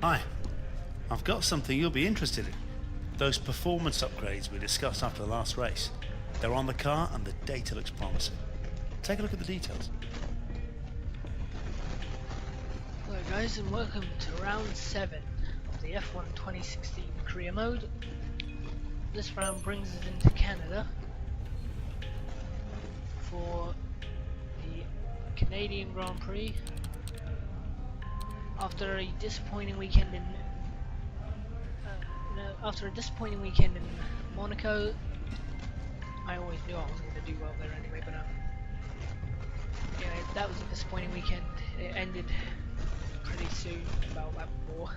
Hi, I've got something you'll be interested in. Those performance upgrades we discussed after the last race. They're on the car and the data looks promising. Take a look at the details. Hello guys, and welcome to round 7 of the F1 2016 career mode. This round brings us into Canada for the Canadian Grand Prix. After a disappointing weekend in Monaco, I always knew I wasn't going to do well there anyway. But yeah, that was a disappointing weekend. It ended pretty soon, about that before.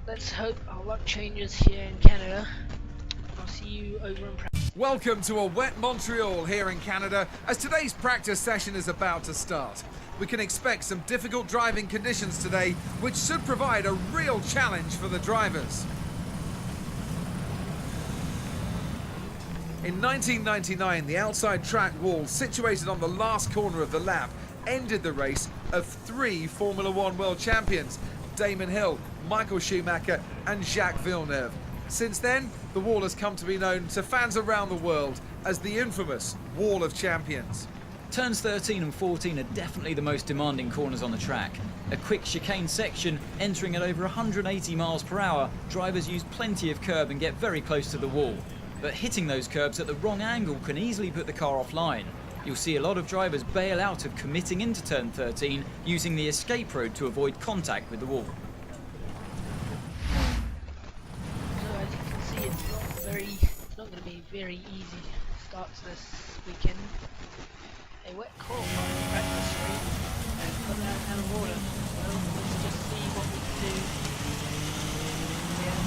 Let's hope our luck changes here in Canada. I'll see you over in practice. Welcome to a wet Montreal here in Canada as today's practice session is about to start. We can expect some difficult driving conditions today, which should provide a real challenge for the drivers. In 1999, the outside track wall situated on the last corner of the lap ended the race of 3 Formula One world champions, Damon Hill, Michael Schumacher and Jacques Villeneuve. Since then, the wall has come to be known to fans around the world as the infamous Wall of Champions. Turns 13 and 14 are definitely the most demanding corners on the track. A quick chicane section, entering at over 180 miles per hour, drivers use plenty of curb and get very close to the wall. But hitting those curbs at the wrong angle can easily put the car offline. You'll see a lot of drivers bail out of committing into turn 13 using the escape road to avoid contact with the wall. So as you can see, it's not going to be very easy starts this weekend. A wet qualifying practice street and put that out of order. So let's just see what we can do. Yeah.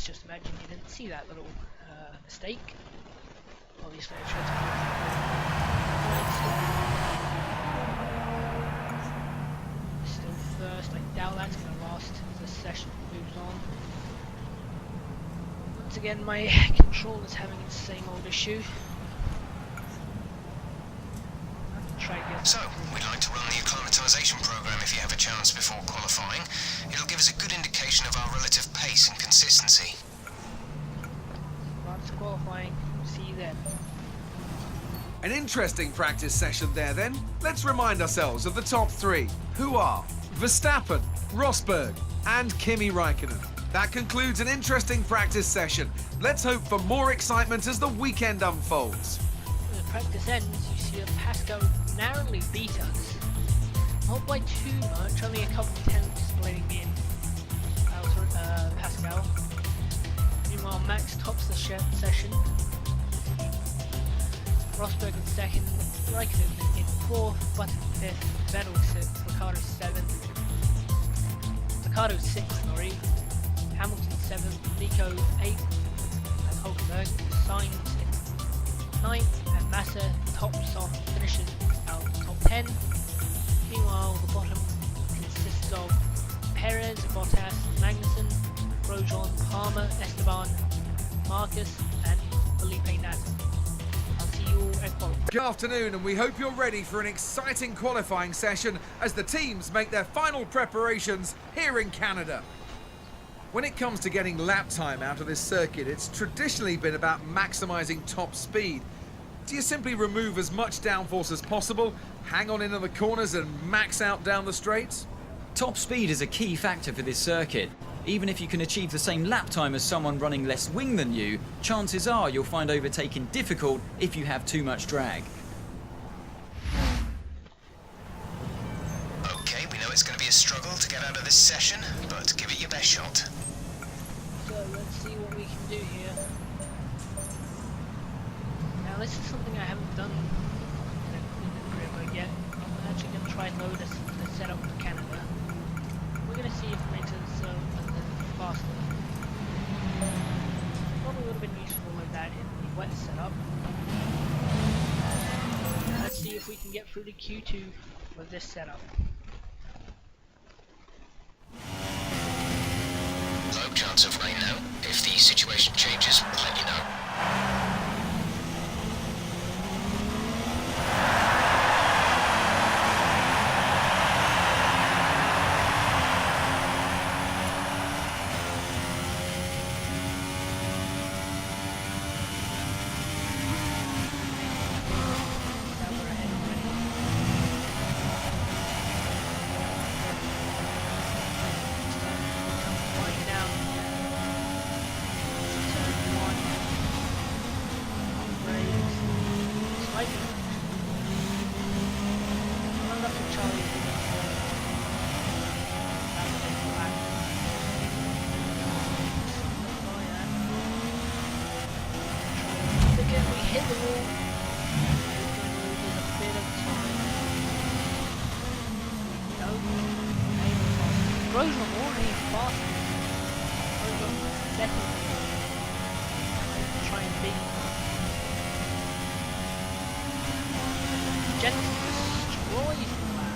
Just imagine you didn't see that little mistake. Obviously, I tried to still first. I doubt that's going to last as the session moves on. Once again, my controller's having its same old issue. So, we'd like to run the acclimatization program if you have a chance before qualifying. It'll give us a good indication of our relative pace and consistency. Lots of qualifying. See you then. An interesting practice session there then. Let's remind ourselves of the top 3, who are Verstappen, Rosberg and Kimi Räikkönen. That concludes an interesting practice session. Let's hope for more excitement as the weekend unfolds. the practice ends, you see that Pascal narrowly beat us. Not by too much, only a couple of tenths splitting me in Pascal. Meanwhile, Max tops the session. Rosberg in second, Raikkonen in fourth, Button fifth, Vettel sixth, Ricardo seventh. Ricardo sixth, sorry. Hamilton seventh, Nico eighth, and Hulkenberg. Sainz in ninth, and Massa tops off, finishes out top 10. Meanwhile, the bottom consists of Perez, Bottas, Magnussen, Grosjean, Palmer, Esteban, Marcus, and Felipe Nasser. I'll see you all at qualifying. Good afternoon, and we hope you're ready for an exciting qualifying session as the teams make their final preparations here in Canada. When it comes to getting lap time out of this circuit, it's traditionally been about maximising top speed. Do you simply remove as much downforce as possible, hang on into the corners and max out down the straights? Top speed is a key factor for this circuit. Even if you can achieve the same lap time as someone running less wing than you, chances are you'll find overtaking difficult if you have too much drag. Okay, we know it's going to be a struggle to get out of this session, but give it your best shot. So let's see what we can do here. Now this is something I haven't done in the career yet. I'm actually going to try and load the setup for Canada. We're going to see if it makes us faster. Probably would have been useful with that in the wet setup. Let's see if we can get through to Q2 with this setup. Low chance of rain now. If the situation changes, we'll let you know. Grosjean already faster. Grosjean second. Try and beat. Jensen destroys the lap.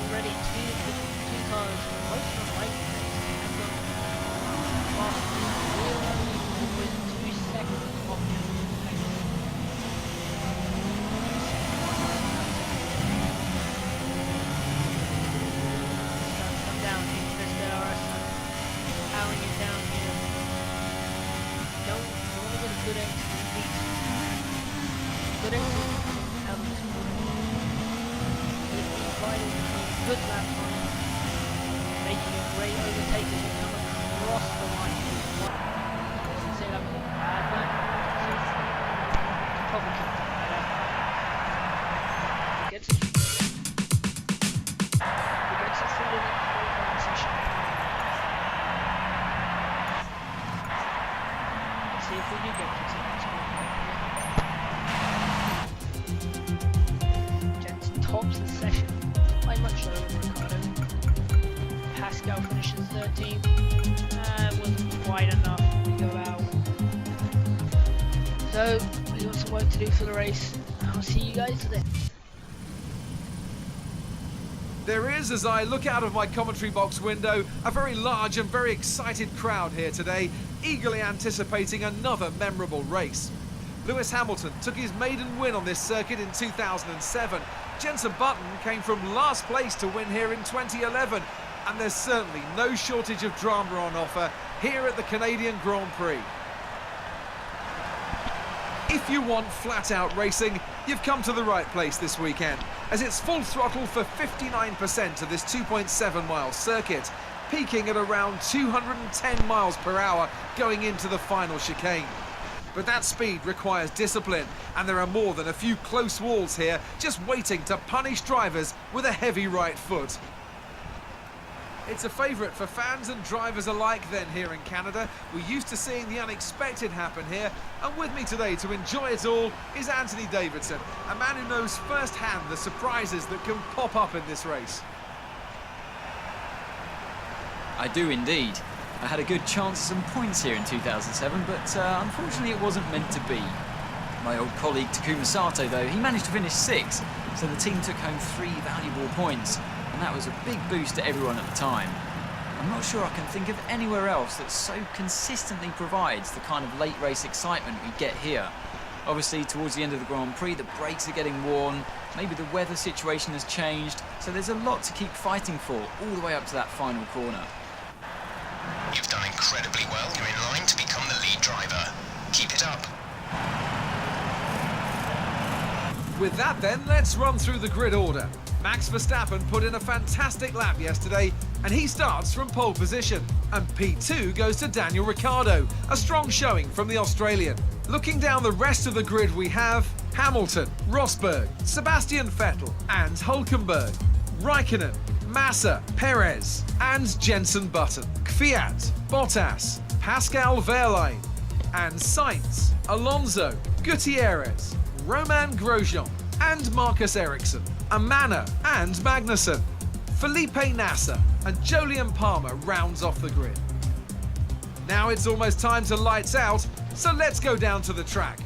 Already two cars, most of them like have gone faster. We're with 2 seconds off the good lap time, making a great overtake as we come across the line. I wouldn't say that was a bad lap, so probably could have done better. He gets it through the qualifying session. Let's see if we do get to the next one. Jensen tops the session. By much lower than Ricardo. Pascal finishes 13th. Wasn't quite enough to go out. So, we got some work to do for the race. I'll see you guys then. There is, as I look out of my commentary box window, a very large and very excited crowd here today, eagerly anticipating another memorable race. Lewis Hamilton took his maiden win on this circuit in 2007. Jenson Button came from last place to win here in 2011, and there's certainly no shortage of drama on offer here at the Canadian Grand Prix. If you want flat-out racing, you've come to the right place this weekend, as it's full throttle for 59% of this 2.7-mile circuit, peaking at around 210 miles per hour going into the final chicane. But that speed requires discipline, and there are more than a few close walls here, just waiting to punish drivers with a heavy right foot. It's a favourite for fans and drivers alike then here in Canada. We're used to seeing the unexpected happen here, and with me today to enjoy it all is Anthony Davidson, a man who knows firsthand the surprises that can pop up in this race. I do indeed. I had a good chance at some points here in 2007, but unfortunately it wasn't meant to be. My old colleague Takuma Sato, though, he managed to finish 6th, so the team took home 3 valuable points, and that was a big boost to everyone at the time. I'm not sure I can think of anywhere else that so consistently provides the kind of late race excitement we get here. Obviously, towards the end of the Grand Prix, the brakes are getting worn, maybe the weather situation has changed, so there's a lot to keep fighting for all the way up to that final corner. You've done incredibly well. You're in line to become the lead driver. Keep it up. With that then, let's run through the grid order. Max Verstappen put in a fantastic lap yesterday, and he starts from pole position. And P2 goes to Daniel Ricardo, a strong showing from the Australian. Looking down the rest of the grid, we have Hamilton, Rosberg, Sebastian Vettel and Hülkenberg, Raikkonen, Massa, Perez and Jenson Button, Kvyat, Bottas, Pascal Wehrlein and Sainz, Alonso, Gutierrez, Romain Grosjean and Marcus Ericsson, Amana and Magnussen, Felipe Nasser and Jolyon Palmer rounds off the grid. Now it's almost time to lights out, so let's go down to the track.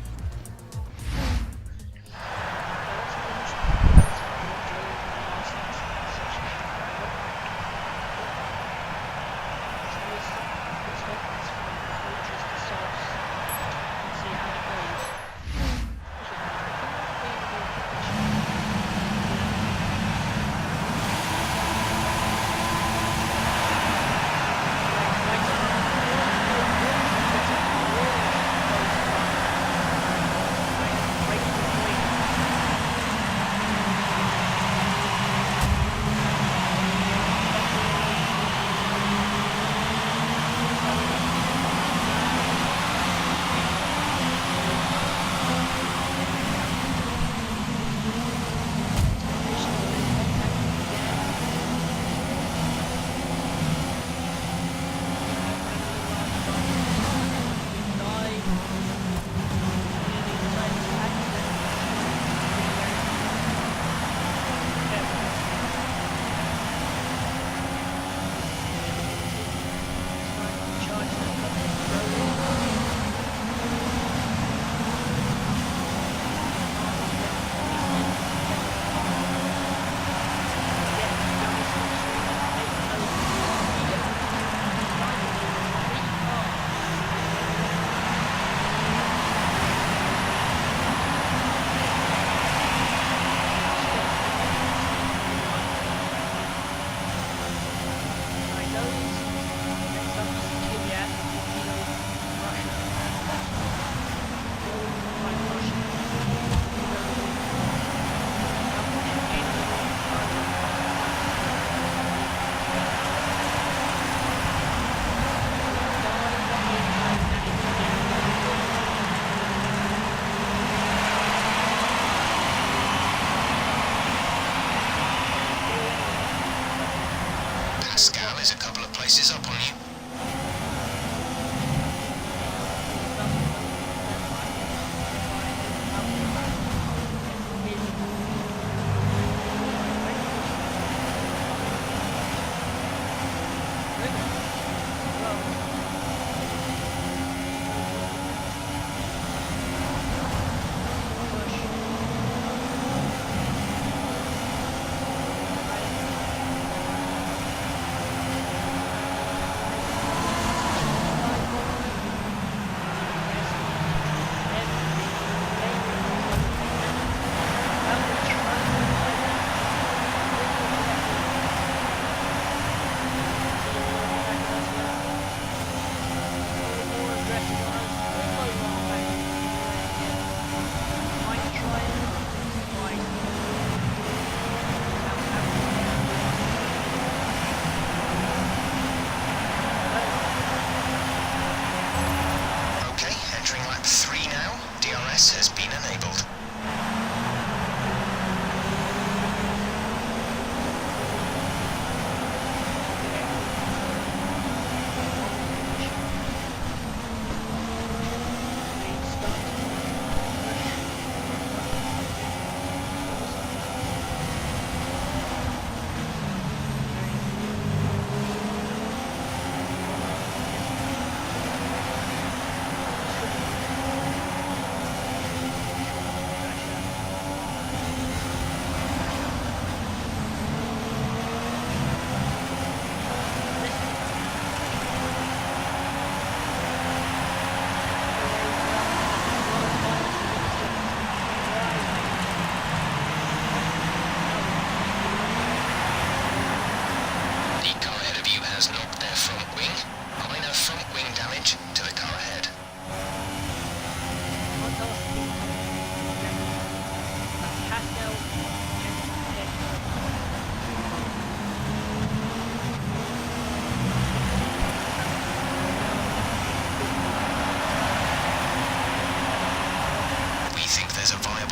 entering lap 3 now. DRS has been enabled.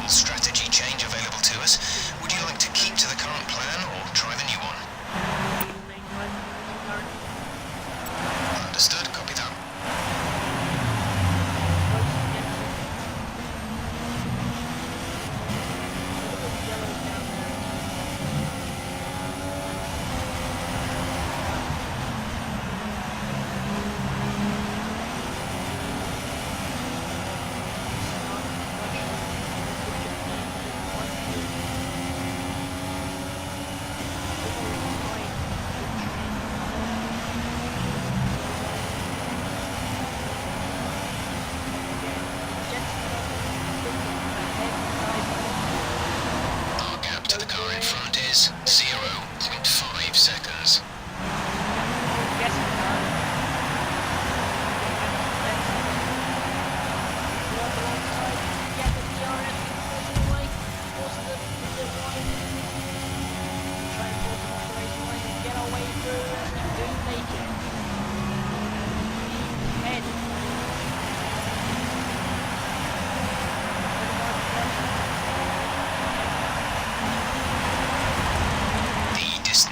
Strategy change available to us. Would you like to keep to the current plan or try the new one? Understood, copy that.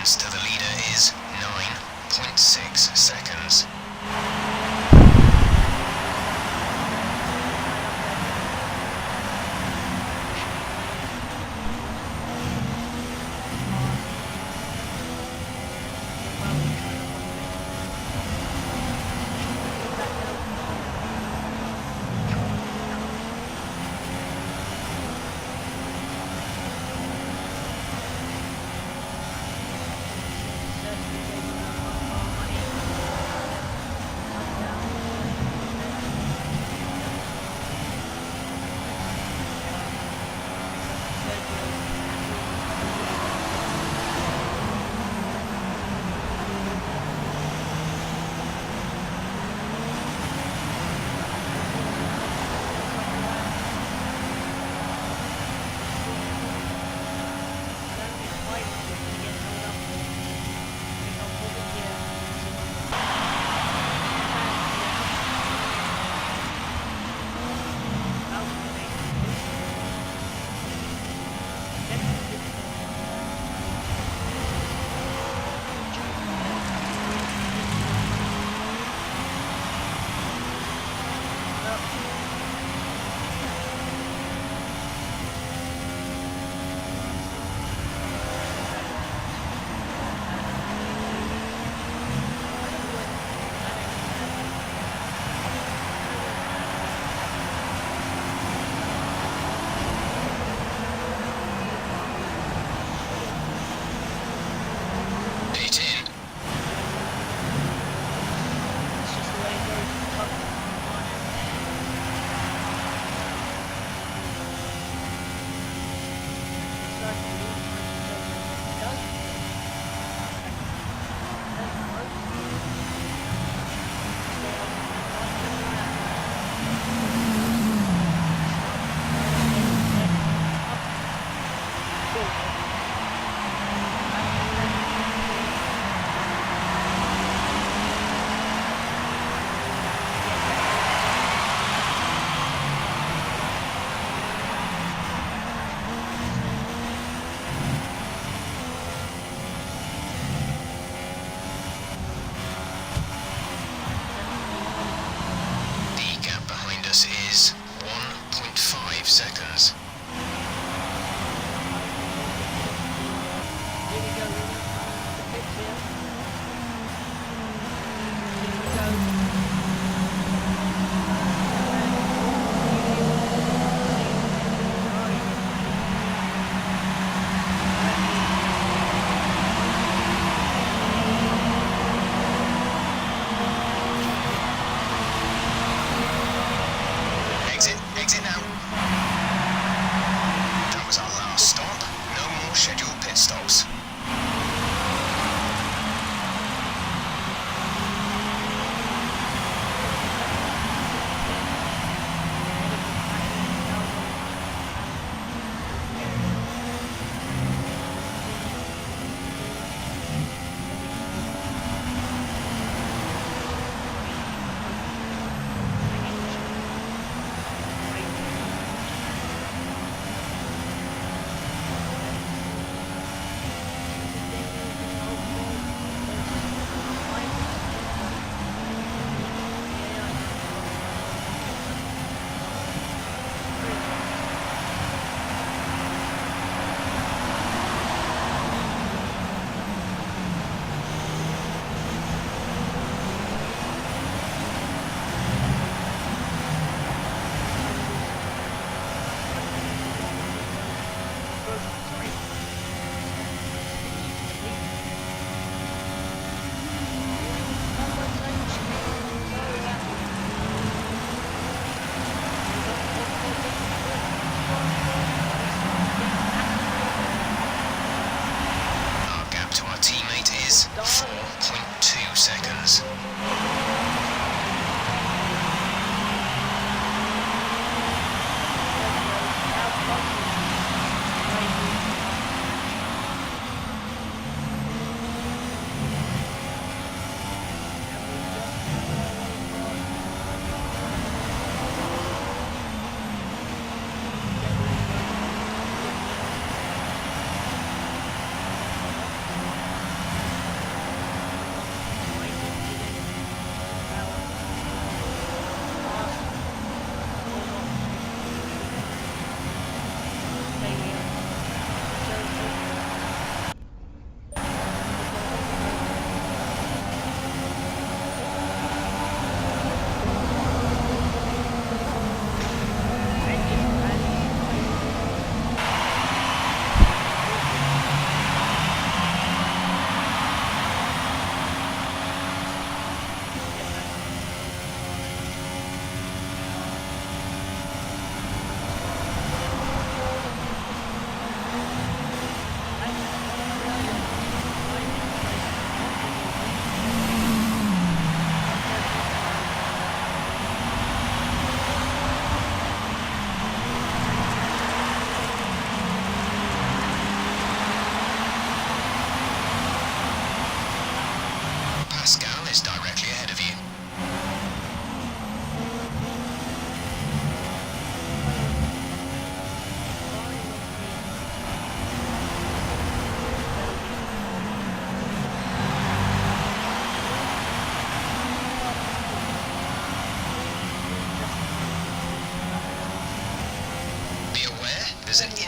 To the leader is 9.6 seconds.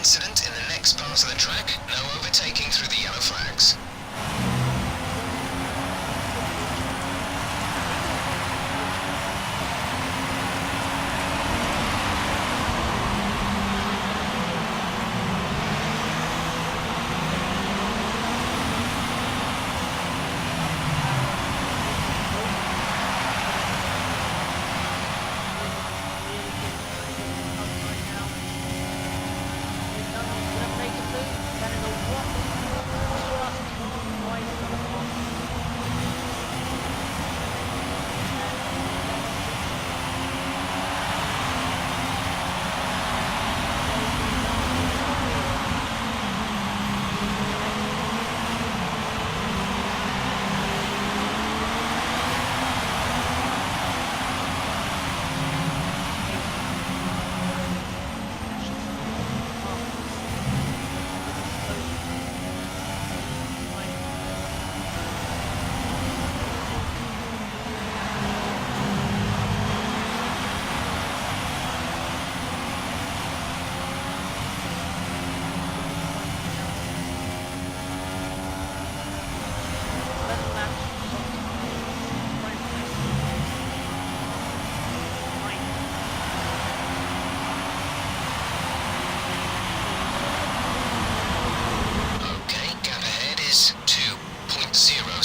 incident in the next part of the track. No overtaking through the yellow flags.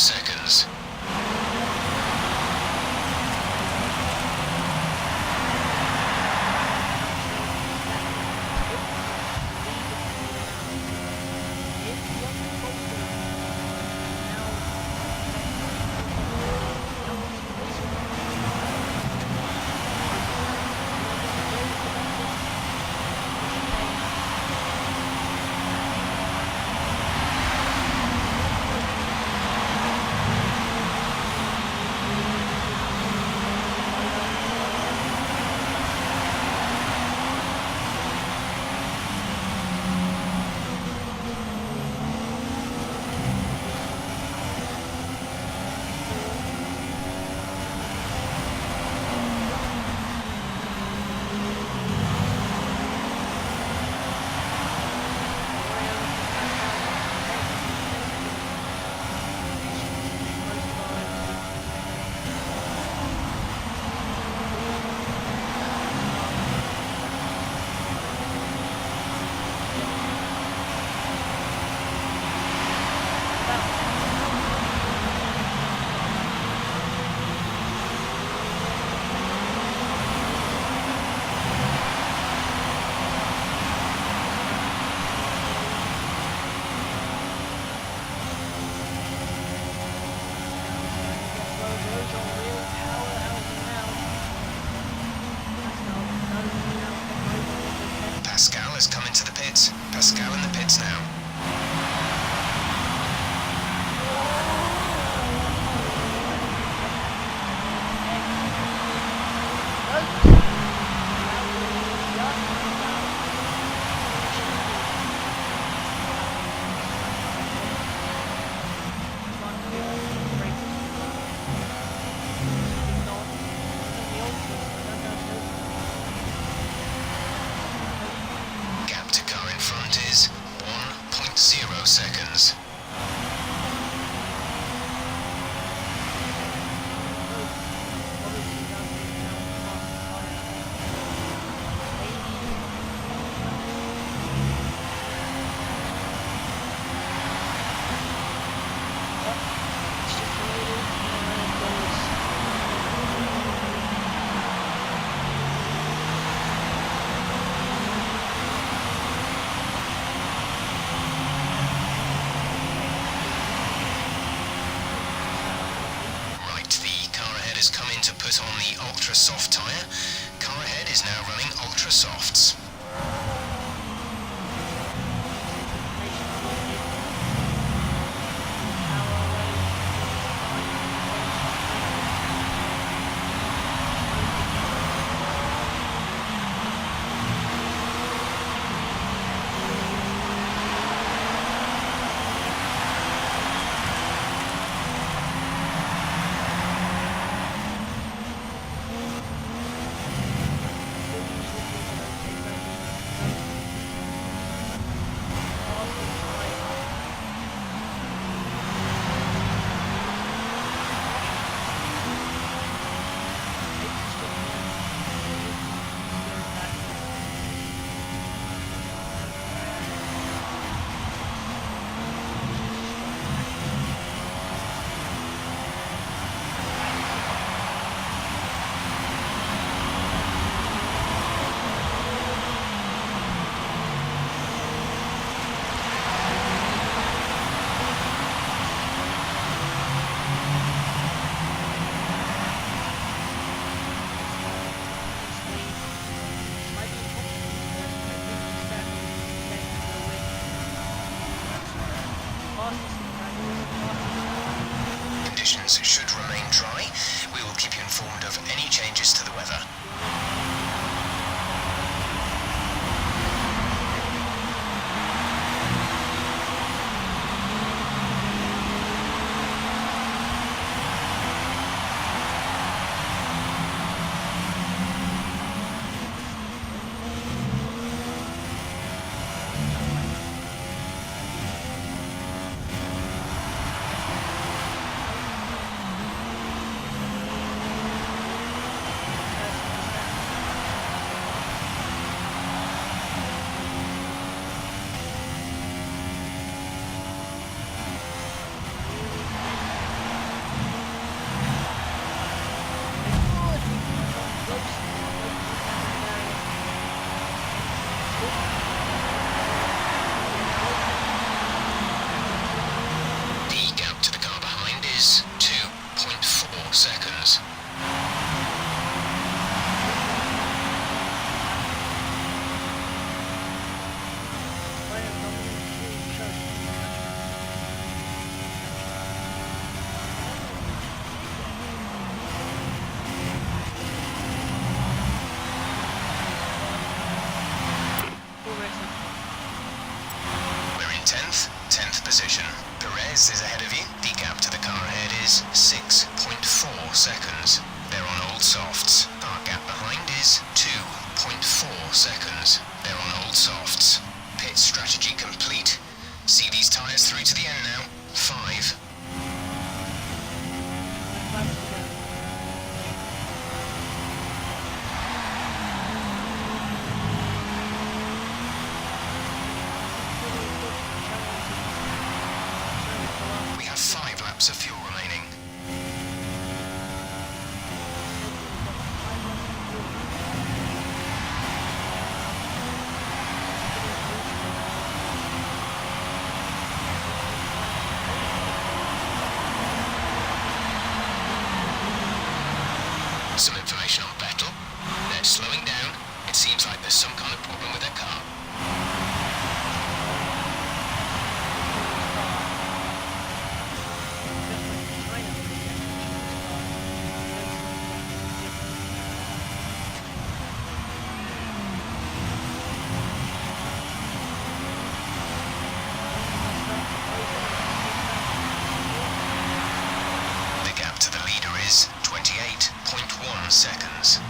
Seconds. Pascal has come into the pits. Pascal in the pits now. Gap to car in front is 1.0 seconds. Has come in to put on the ultra soft tyre. Car ahead is now running ultra softs. conditions should remain dry. We will keep you informed of any changes to the weather. The gap to the car behind is 2.4 seconds. We're in 10th position. Prix is ahead of you. The gap to the car ahead is 6.4 seconds. They're on old softs. Our gap behind is 2.4 seconds. They're on old softs. Pit strategy complete. See these tyres through to the end now. 5. We have 5 laps of fuel remaining. Some information on Vettel. They're slowing down. It seems like there's some kind of problem with their car. The gap to the leader is 28.1 seconds.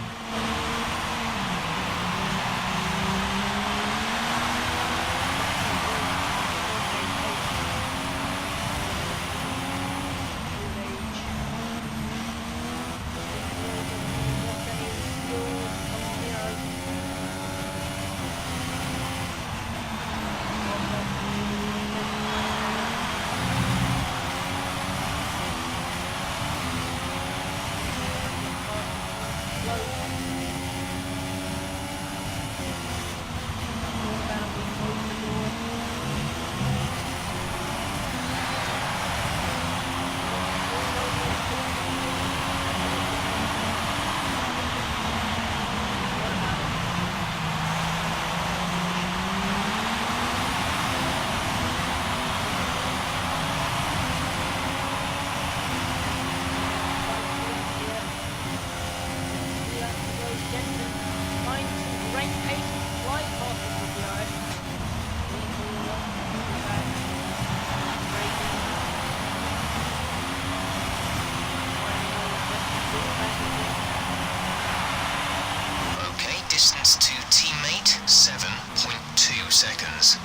Distance to teammate, 7.2 seconds.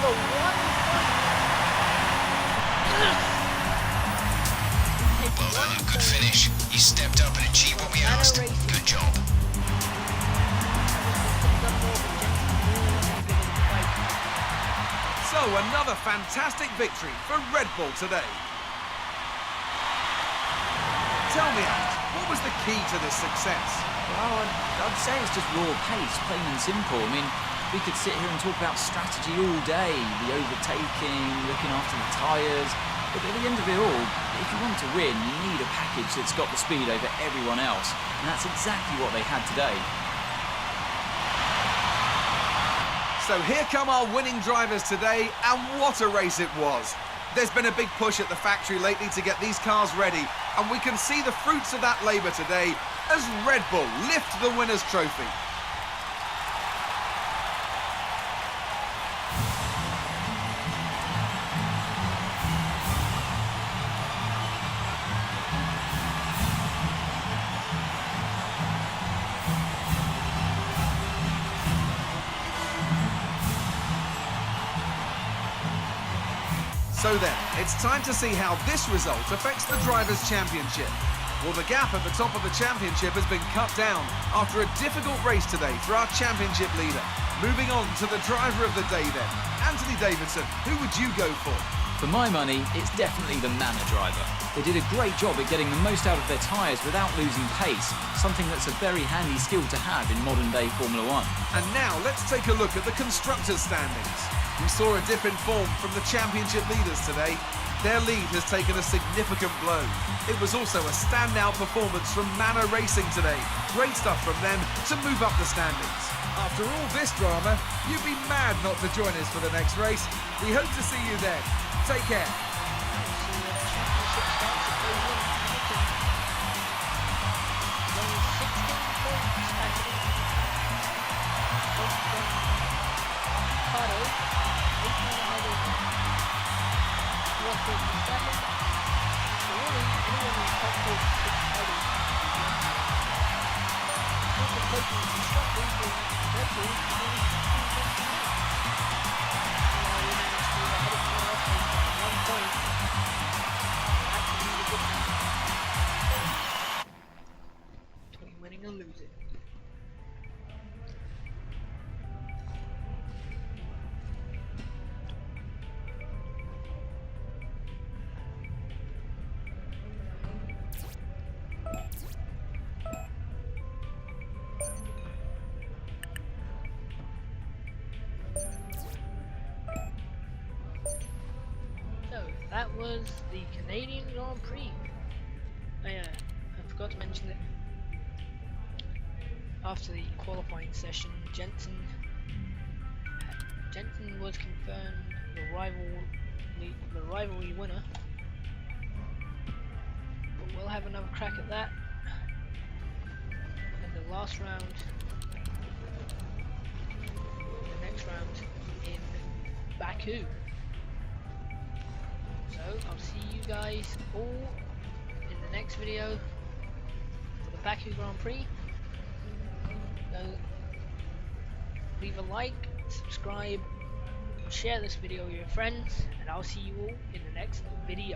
number 1. Well done, good finish. You stepped up and achieved what we asked. Good job. So another fantastic victory for Red Bull today. Tell me, Alex, what was the key to this success? Well, I'd say it's just raw pace, plain and simple. I mean, we could sit here and talk about strategy all day, the overtaking, looking after the tyres, but at the end of it all, if you want to win, you need a package that's got the speed over everyone else, and that's exactly what they had today. So here come our winning drivers today, and what a race it was. There's been a big push at the factory lately to get these cars ready, and we can see the fruits of that labour today as Red Bull lift the winner's trophy. So then, it's time to see how this result affects the Drivers' Championship. Well, the gap at the top of the championship has been cut down after a difficult race today for our championship leader. Moving on to the driver of the day then. Anthony Davidson, who would you go for? For my money, it's definitely the Manor driver. They did a great job at getting the most out of their tyres without losing pace, something that's a very handy skill to have in modern-day Formula 1. And now, let's take a look at the Constructors' standings. We saw a dip in form from the championship leaders today. Their lead has taken a significant blow. It was also a standout performance from Manor Racing today. Great stuff from them to move up the standings. After all this drama, you'd be mad not to join us for the next race. We hope to see you then. Take care. Between winning and losing. That was the Canadian Grand Prix. I forgot to mention that after the qualifying session, Jensen was confirmed the rivalry winner. But we'll have another crack at that in the last round, the next round in Baku. So I'll see you guys all in the next video for the Baku Grand Prix. Leave a like, subscribe, share this video with your friends, and I'll see you all in the next video.